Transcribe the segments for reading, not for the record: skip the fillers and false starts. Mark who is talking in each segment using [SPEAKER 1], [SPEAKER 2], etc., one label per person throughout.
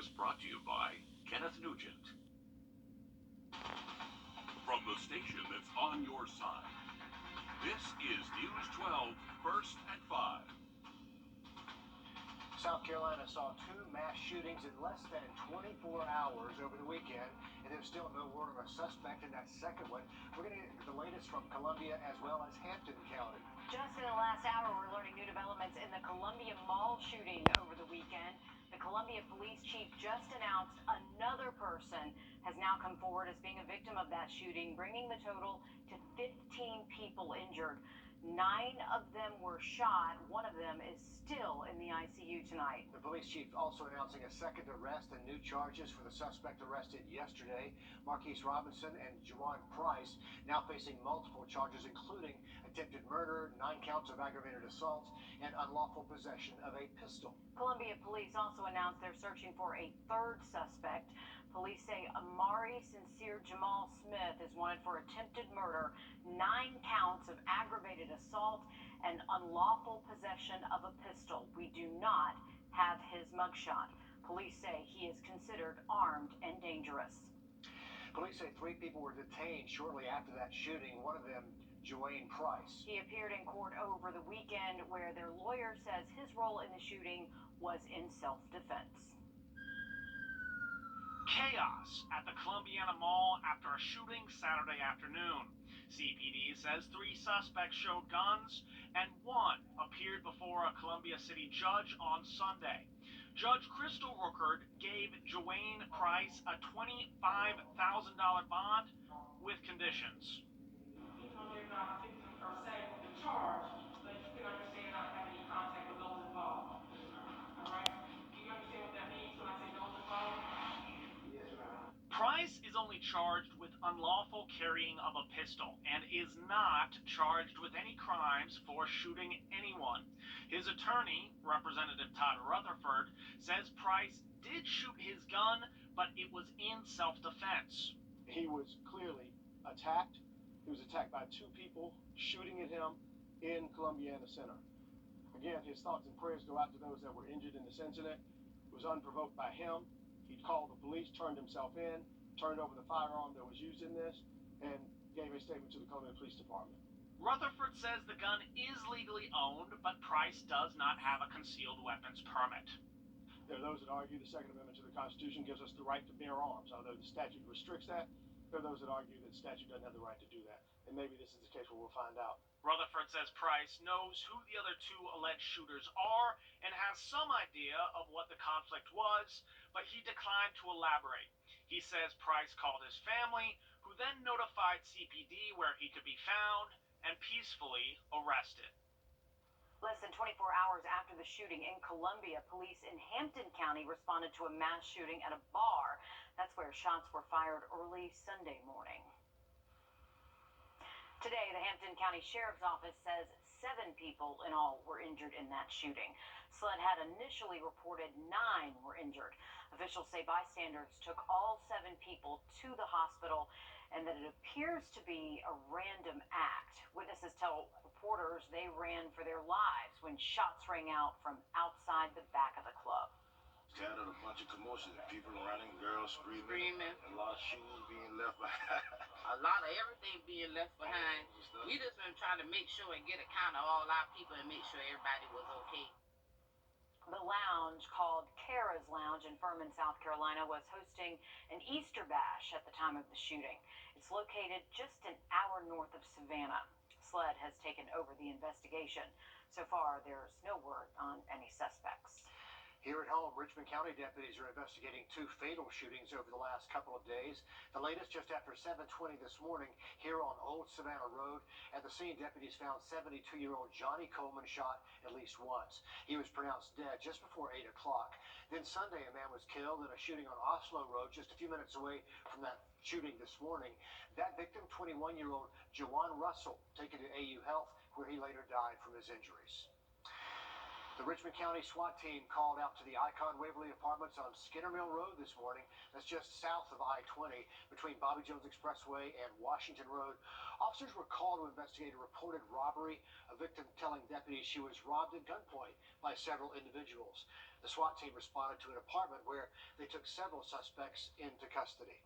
[SPEAKER 1] is brought to you by Kenneth Nugent. From the station that's on your side, this is News 12, First at 5.
[SPEAKER 2] South Carolina saw 2 mass shootings in less than 24 hours over the weekend, and there's still no word of a suspect in that second one. We're going to get the latest from Columbia as well as Hampton County.
[SPEAKER 3] Just in the last hour, we're learning new developments in the Columbia Mall shooting over the weekend. The Columbia police chief just announced another person has now come forward as being a victim of that shooting, bringing the total to 15 people injured. 9 of them were shot. One of them is still in the ICU tonight.
[SPEAKER 2] The police chief also announcing a second arrest and new charges for the suspect arrested yesterday. Marquise Robinson and Juwan Price now facing multiple charges, including attempted murder, 9 counts of aggravated assault, and unlawful possession of a pistol.
[SPEAKER 3] Columbia police also announced they're searching for a third suspect. Police say Amari Sincere Jamal Smith is wanted for attempted murder, 9 counts of aggravated assault, and unlawful possession of a pistol. We do not have his mugshot. Police say he is considered armed and dangerous.
[SPEAKER 2] Police say 3 people were detained shortly after that shooting, one of them Juwan Price.
[SPEAKER 3] He appeared in court over the weekend where their lawyer says his role in the shooting was in self-defense.
[SPEAKER 4] Chaos at the Columbiana Mall after a shooting Saturday afternoon. CPD says 3 suspects showed guns and 1 appeared before a Columbia City judge on Sunday. Judge Crystal Rookard gave Juwan Price a $25,000 bond with conditions.
[SPEAKER 5] Even though they're not victims per se of the charge, but you can understand not having any contact with those involved. All right? Do you understand what that means when I say those involved?
[SPEAKER 4] Price is only charged with unlawful carrying of a pistol and is not charged with any crimes for shooting anyone. His attorney, Representative Todd Rutherford, says Price did shoot his gun, but it was in self-defense.
[SPEAKER 6] He was clearly attacked. He was attacked by 2 people shooting at him in Columbiana Center. Again, his thoughts and prayers go out to those that were injured in this incident. It was unprovoked by him. He called the police, turned himself in, turned over the firearm that was used in this, and gave a statement to the Columbia Police Department.
[SPEAKER 4] Rutherford says the gun is legally owned, but Price does not have a concealed weapons permit.
[SPEAKER 6] There are those that argue the Second Amendment to the Constitution gives us the right to bear arms. Although the statute restricts that, there are those that argue that the statute doesn't have the right to do that. And maybe this is the case where we'll find out.
[SPEAKER 4] Rutherford says Price knows who the other 2 alleged shooters are and has some idea of what the conflict was, but he declined to elaborate. He says Price called his family, who then notified CPD where he could be found and peacefully arrested.
[SPEAKER 3] Less than 24 hours after the shooting in Columbia, police in Hampton County responded to a mass shooting at a bar. That's where shots were fired early Sunday morning. Today, the Hampton County Sheriff's Office says 7 people in all were injured in that shooting. SLED had initially reported 9 were injured. Officials say bystanders took all 7 people to the hospital and that it appears to be a random act. Witnesses tell reporters they ran for their lives when shots rang out from outside the back of the club.
[SPEAKER 7] Scattered a bunch of commotion, people running, girls screaming, a lot of shoes being left behind.
[SPEAKER 8] A lot of everything being left behind. We just been trying to make sure and get a count of all our people and make sure everybody was okay.
[SPEAKER 3] The lounge, called Kara's Lounge in Furman, South Carolina, was hosting an Easter bash at the time of the shooting. It's located just an hour north of Savannah. SLED has taken over the investigation. So far, there's no word on any suspects.
[SPEAKER 2] Here at home, Richmond County deputies are investigating 2 fatal shootings over the last couple of days. The latest just after 7:20 this morning here on Old Savannah Road. At the scene, deputies found 72-year-old Johnny Coleman shot at least once. He was pronounced dead just before 8 o'clock. Then Sunday, a man was killed in a shooting on Oslo Road just a few minutes away from that shooting this morning. That victim, 21-year-old Juwan Russell, taken to AU Health, where he later died from his injuries. The Richmond County SWAT team called out to the Icon Waverly Apartments on Skinner Mill Road this morning. That's just south of I-20 between Bobby Jones Expressway and Washington Road. Officers were called to investigate a reported robbery, a victim telling deputies she was robbed at gunpoint by several individuals. The SWAT team responded to an apartment where they took several suspects into custody.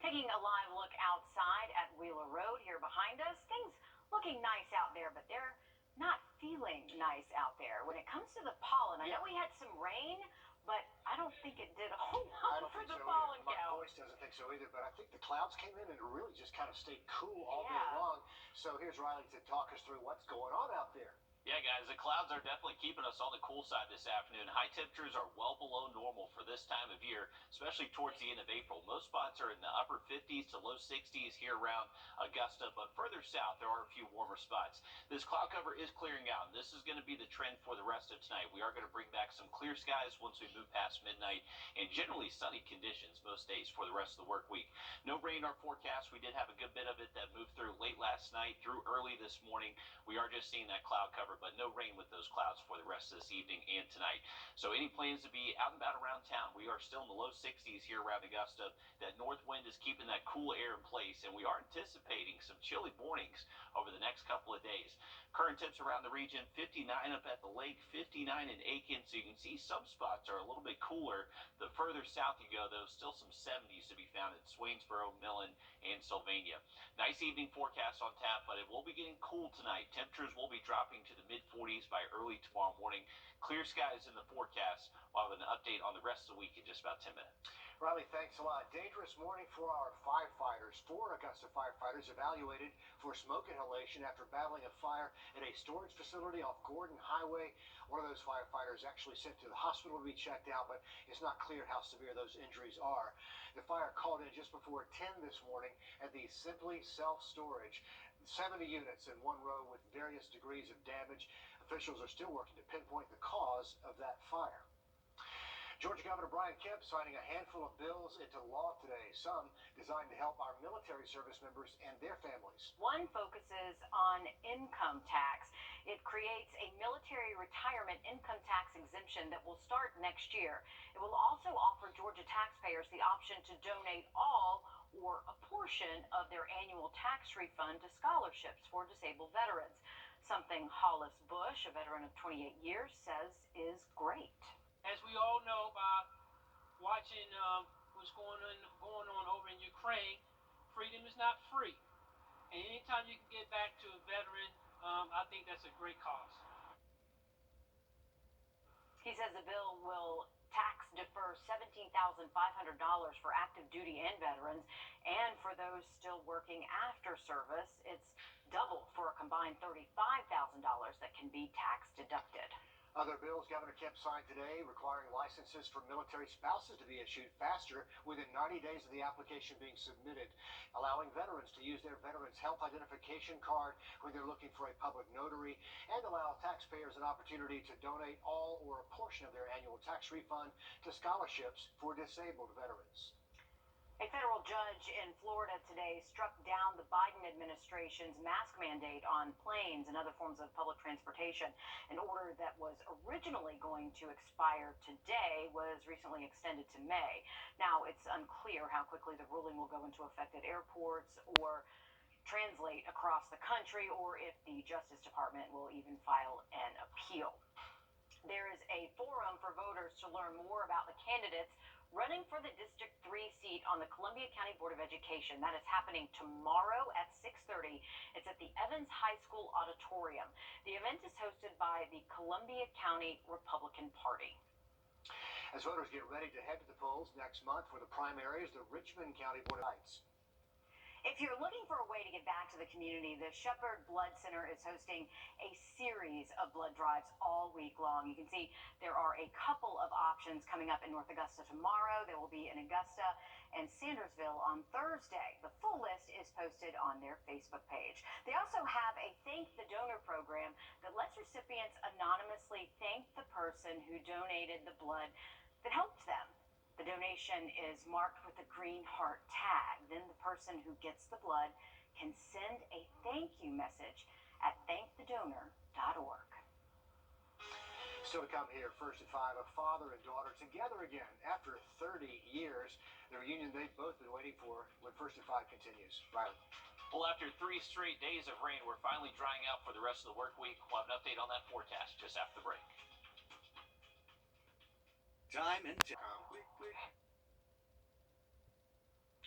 [SPEAKER 3] Taking a live look outside at Wheeler Road here behind us, things looking nice out there, but they're not feeling nice out there. When it comes to the pollen, I know we had some rain, but I don't think it did a whole lot for the pollen count.
[SPEAKER 2] My voice doesn't think so either, but I think the clouds came in and it really just kind of stayed cool all day
[SPEAKER 3] Yeah.
[SPEAKER 2] long. So here's Riley to talk us through what's going on out there.
[SPEAKER 9] Yeah, guys, the clouds are definitely keeping us on the cool side this afternoon. High temperatures are well below normal for this time of year, especially towards the end of April. Most spots are in the upper 50s to low 60s here around Augusta, but further south, there are a few warmer spots. This cloud cover is clearing out, and this is going to be the trend for the rest of tonight. We are going to bring back some clear skies once we move past midnight, and generally sunny conditions most days for the rest of the work week. No rain in our forecast. We did have a good bit of it that moved through late last night, through early this morning. We are just seeing that cloud cover, but no rain with those clouds for the rest of this evening and tonight. So any plans to be out and about around town, we are still in the low 60s here around Augusta. That north wind is keeping that cool air in place, and we are anticipating some chilly mornings over the next couple of days. Current temps around the region, 59 up at the lake, 59 in Aiken, so you can see some spots are a little bit cooler. The further south you go, though, still some 70s to be found in Swainsboro, Millen, and Sylvania. Nice evening forecast on tap, but it will be getting cool tonight. Temperatures will be dropping to the mid-40s by early tomorrow morning. Clear skies in the forecast. We'll have an update on the rest of the week in just about 10 minutes.
[SPEAKER 2] Riley, thanks a lot. Dangerous morning for our firefighters. 4 Augusta firefighters evaluated for smoke inhalation after battling a fire at a storage facility off Gordon Highway. One of those firefighters actually sent to the hospital to be checked out, but it's not clear how severe those injuries are. The fire called in just before 10 this morning at the Simply Self-Storage. 70 units in one row with various degrees of damage. Officials are still working to pinpoint the cause of that fire. Georgia Governor Brian Kemp signing a handful of bills into law today, some designed to help our military service members and their families.
[SPEAKER 3] One focuses on income tax. It creates a military retirement income tax exemption that will start next year. It will also offer Georgia taxpayers the option to donate all or a portion of their annual tax refund to scholarships for disabled veterans. Something Hollis Bush, a veteran of 28 years, says is great.
[SPEAKER 5] As we all know by watching what's going on over in Ukraine, freedom is not free. And anytime you can get back to a veteran, I think that's a great cause.
[SPEAKER 3] He says the bill will tax defer $17,500 for active duty and veterans, and for those still working after service, it's double for a combined $35,000 that can be tax deducted.
[SPEAKER 2] Other bills Governor Kemp signed today requiring licenses for military spouses to be issued faster within 90 days of the application being submitted, allowing veterans to use their Veterans Health Identification Card when they're looking for a public notary, and allow taxpayers an opportunity to donate all or a portion of their annual tax refund to scholarships for disabled veterans.
[SPEAKER 3] A federal judge in Florida today struck down the Biden administration's mask mandate on planes and other forms of public transportation. An order that was originally going to expire today was recently extended to May. Now, it's unclear how quickly the ruling will go into effect at airports or translate across the country, or if the Justice Department will even file an appeal. There is a forum for voters to learn more about the candidates running for the District 3 seat on the Columbia County Board of Education. That is happening tomorrow at 6:30. It's at the Evans High School Auditorium. The event is hosted by the Columbia County Republican Party.
[SPEAKER 2] As voters get ready to head to the polls next month for the primaries, the Richmond County Board of Lights.
[SPEAKER 3] If you're looking for a way to get back to the community, the Shepherd Blood Center is hosting a series of blood drives all week long. You can see there are a couple of options coming up in North Augusta tomorrow. There will be in Augusta and Sandersville on Thursday. The full list is posted on their Facebook page. They also have a Thank the Donor program that lets recipients anonymously thank the person who donated the blood that helped them. The donation is marked with a green heart tag. Then the person who gets the blood can send a thank you message at thankthedonor.org.
[SPEAKER 2] Still to come here, first at 5, a father and daughter together again after 30 years. The reunion they've both been waiting for when First at 5 continues. Riley.
[SPEAKER 9] Well, after 3 straight days of rain, we're finally drying out for the rest of the work week. We'll have an update on that forecast just after the break.
[SPEAKER 10] Time and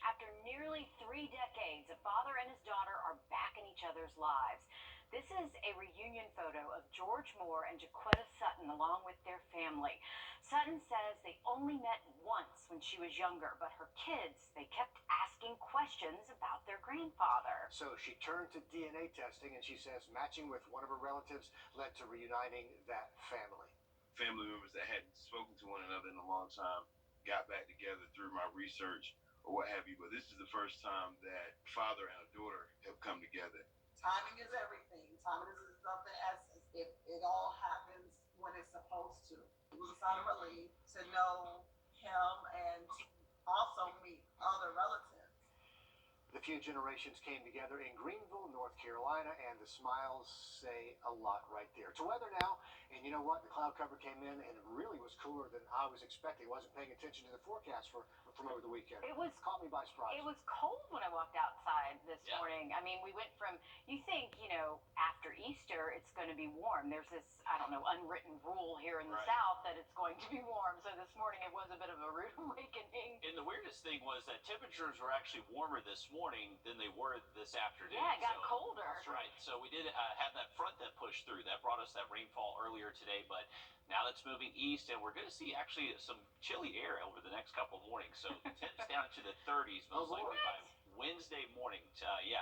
[SPEAKER 3] After nearly 3 decades, a father and his daughter are back in each other's lives. This is a reunion photo of George Moore and Jaquetta Sutton along with their family. Sutton says they only met once when she was younger, but her kids, they kept asking questions about their grandfather.
[SPEAKER 2] So she turned to DNA testing, and she says matching with one of her relatives led to reuniting that family.
[SPEAKER 7] Family members that hadn't spoken to one another in a long time got back together through my research or what have you, but this is the first time that father and a daughter have come together.
[SPEAKER 11] Timing is everything. Timing is of the essence. It all happens when it's supposed to. It was a sign of relief to know him and to also meet other relatives.
[SPEAKER 2] The few generations came together in Greenville, North Carolina, and the smiles say a lot right there. To weather now, and you know what? The cloud cover came in, and it really was cooler than I was expecting. I wasn't paying attention to the forecast from over the weekend.
[SPEAKER 3] It was
[SPEAKER 2] caught me by surprise.
[SPEAKER 3] It was cold when I walked outside this morning. I mean, we went from, you think, after Easter, it's going to be warm. There's this, I don't know, unwritten rule here in the South that it's going to be warm. So this morning it was a bit of a rude awakening.
[SPEAKER 9] And the weirdest thing was that temperatures were actually warmer this morning than they were this afternoon.
[SPEAKER 3] Yeah, it got colder.
[SPEAKER 9] That's right. So we did have that front that pushed through. That brought us that rainfall earlier today, but now that's moving east, and we're going to see actually some chilly air over the next couple of mornings. So temps down to the 30s most likely by Wednesday morning.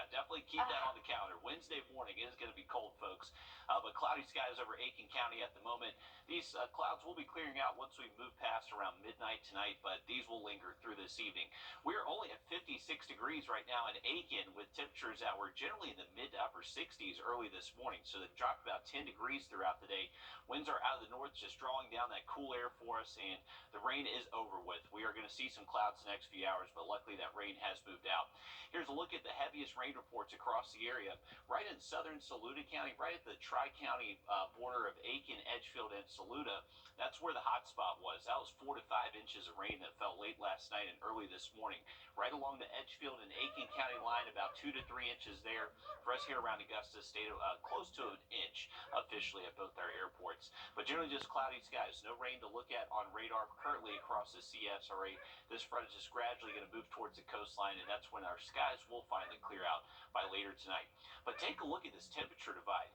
[SPEAKER 9] Definitely keep that on the calendar. Wednesday morning is going to be cold, folks. But cloudy skies over Aiken County at the moment. These clouds will be clearing out once we move past around midnight tonight, but these will linger through this evening. We're only at 56 degrees right now in Aiken, with temperatures that were generally in the mid to upper 60s early this morning. So they've dropped about 10 degrees throughout the day. Winds are out of the north, just drawing down that cool air for us, and the rain is over with. We are going to see some clouds the next few hours, but luckily that rain has moved out. Here's a look at the heaviest rain reports across the area. Right in southern Saluda County, right at the Tri-County border of Aiken, Edgefield, and Saluda, that's where the hot spot was. That was 4 to 5 inches of rain that fell late last night and early this morning. Right along the Edgefield and Aiken County line, about 2 to 3 inches there. For us here around Augusta, stayed close to an inch officially at both our airports. But generally just cloudy skies. No rain to look at on radar currently across the CSRA. This front is just gradually going to move towards the coastline, and that's when our skies will finally clear out by later tonight. But take a look at this temperature divide.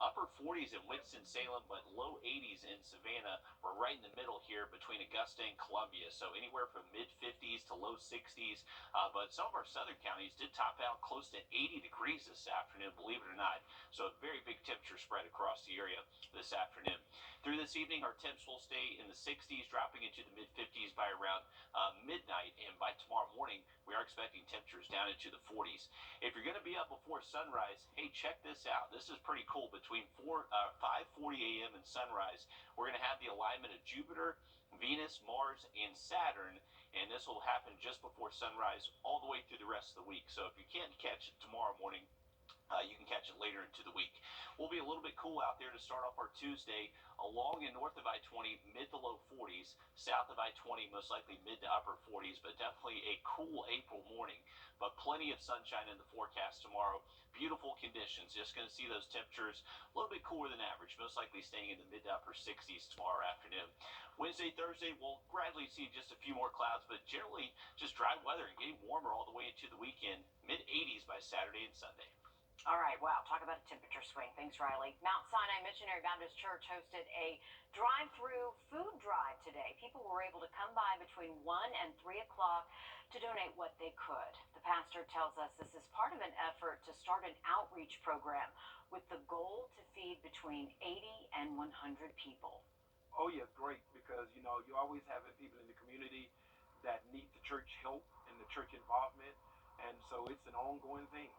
[SPEAKER 9] Upper 40s in Winston-Salem, but low 80s in Savannah. We're right in the middle here between Augusta and Columbia, so anywhere from mid-50s to low 60s. But some of our southern counties did top out close to 80 degrees this afternoon, believe it or not. So a very big temperature spread across the area this afternoon. Through this evening, our temps will stay in the 60s, dropping into the mid-50s by around midnight, and by tomorrow morning, we are expecting temperatures down into the 40s. If you're going to be up before sunrise, hey, check this out. This is pretty cool. Between 5:40 a.m. and sunrise, we're going to have the alignment of Jupiter, Venus, Mars, and Saturn, and this will happen just before sunrise all the way through the rest of the week. So if you can't catch it tomorrow morning, you can catch it later into the week. We'll be a little bit cool out there to start off our Tuesday, along and north of I-20, mid to low 40s, south of I-20, most likely mid to upper 40s, but definitely a cool April morning. But plenty of sunshine in the forecast tomorrow. Beautiful conditions. Just going to see those temperatures a little bit cooler than average, most likely staying in the mid to upper 60s tomorrow afternoon. Wednesday, Thursday, we'll gradually see just a few more clouds, but generally just dry weather and getting warmer all the way into the weekend, mid-80s by Saturday and Sunday.
[SPEAKER 3] All right, wow, talk about a temperature swing. Thanks, Riley. Mount Sinai Missionary Baptist Church hosted a drive-through food drive today. People were able to come by between 1 and 3 o'clock to donate what they could. The pastor tells us this is part of an effort to start an outreach program with the goal to feed between 80 and 100 people.
[SPEAKER 12] Oh, yeah, great, because, you always have people in the community that need the church help and the church involvement, and so it's an ongoing thing.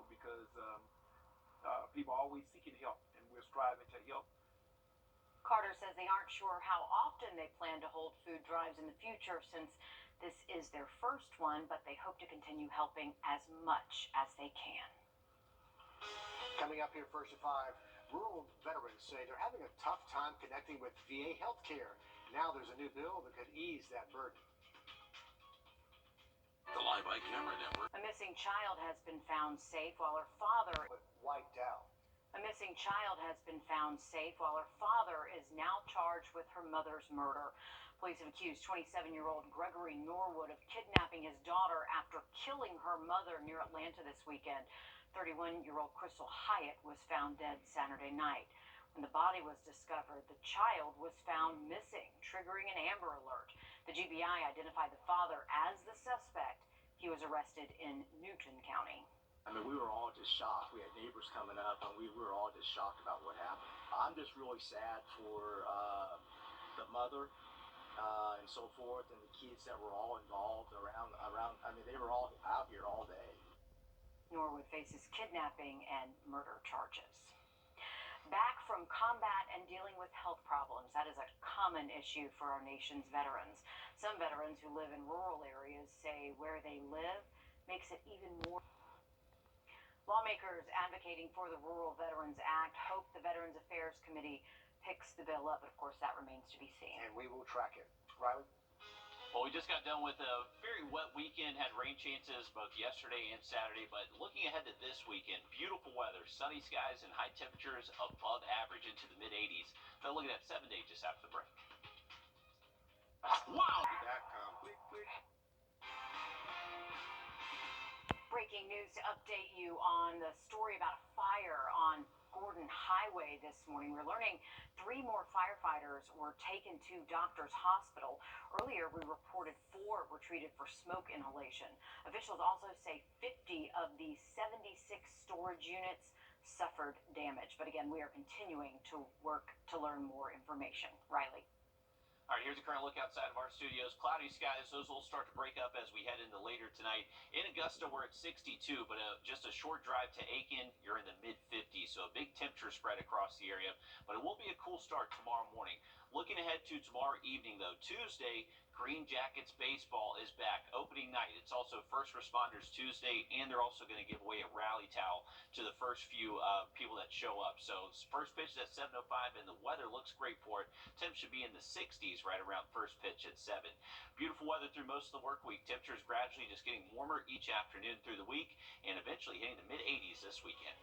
[SPEAKER 12] Because people are always seeking help, and we're striving to help.
[SPEAKER 3] Carter says they aren't sure how often they plan to hold food drives in the future, since this is their first one, but they hope to continue helping as much as they can.
[SPEAKER 2] Coming up here first at 5, Rural veterans say they're having a tough time connecting with VA health care. Now there's a new bill that could ease that burden.
[SPEAKER 1] The Live by Camera Network.
[SPEAKER 3] A missing child has been found safe while her father
[SPEAKER 2] Wiped out.
[SPEAKER 3] A missing child has been found safe while her father is now charged with her mother's murder. Police have accused 27-year-old Gregory Norwood of kidnapping his daughter after killing her mother near Atlanta this weekend. 31-year-old Crystal Hyatt was found dead Saturday night. When the body was discovered, the child was found missing, triggering an Amber Alert. The GBI identified the father as the suspect. He was arrested in Newton County.
[SPEAKER 10] I mean, we were all just shocked. We had neighbors coming up, and we were all just shocked about what happened. I'm just really sad for the mother and so forth, and the kids that were all involved around. I mean, they were all out here all day.
[SPEAKER 3] Norwood faces kidnapping and murder charges. Back from combat and dealing with health problems, that is a common issue for our nation's veterans. Some veterans who live in rural areas say where they live makes it even more. Lawmakers advocating for the Rural Veterans Act hope the Veterans Affairs Committee picks the bill up, but of course that remains to be seen.
[SPEAKER 2] And we will track it. Riley?
[SPEAKER 9] Well, we just got done with a very wet weekend, had rain chances both yesterday and Saturday, but looking ahead to this weekend, beautiful weather, sunny skies, and high temperatures above average into the mid-80s. Now looking at 7 days just after the break. Wow!
[SPEAKER 3] Breaking news to update you on the story about a fire on Gordon Highway this morning. We're learning 3 more firefighters were taken to Doctors Hospital. Earlier, we reported 4 were treated for smoke inhalation. Officials also say 50 of the 76 storage units suffered damage. But again, we are continuing to work to learn more information. Riley.
[SPEAKER 9] All right, here's a current look outside of our studios. Cloudy skies, those will start to break up as we head into later tonight. In Augusta, we're at 62, but just a short drive to Aiken, you're in the mid-50s, so a big temperature spread across the area. But it will be a cool start tomorrow morning. Looking ahead to tomorrow evening, though, Tuesday, Green Jackets baseball is back. Opening night, it's also First Responders Tuesday, and they're also going to give away a rally towel to the first few people that show up. So first pitch is at 7:05, and the weather looks great for it. Temp should be in the 60s right around first pitch at 7. Beautiful weather through most of the work week. Temperatures gradually just getting warmer each afternoon through the week, and eventually hitting the mid-80s this weekend.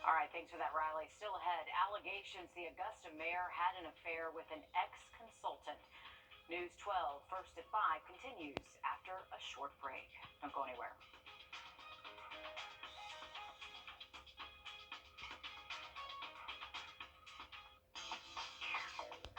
[SPEAKER 3] All right, thanks for that, Riley. Still ahead, allegations the Augusta mayor had an affair with an ex-consultant. News 12, First at 5, continues after a short break. Don't go anywhere.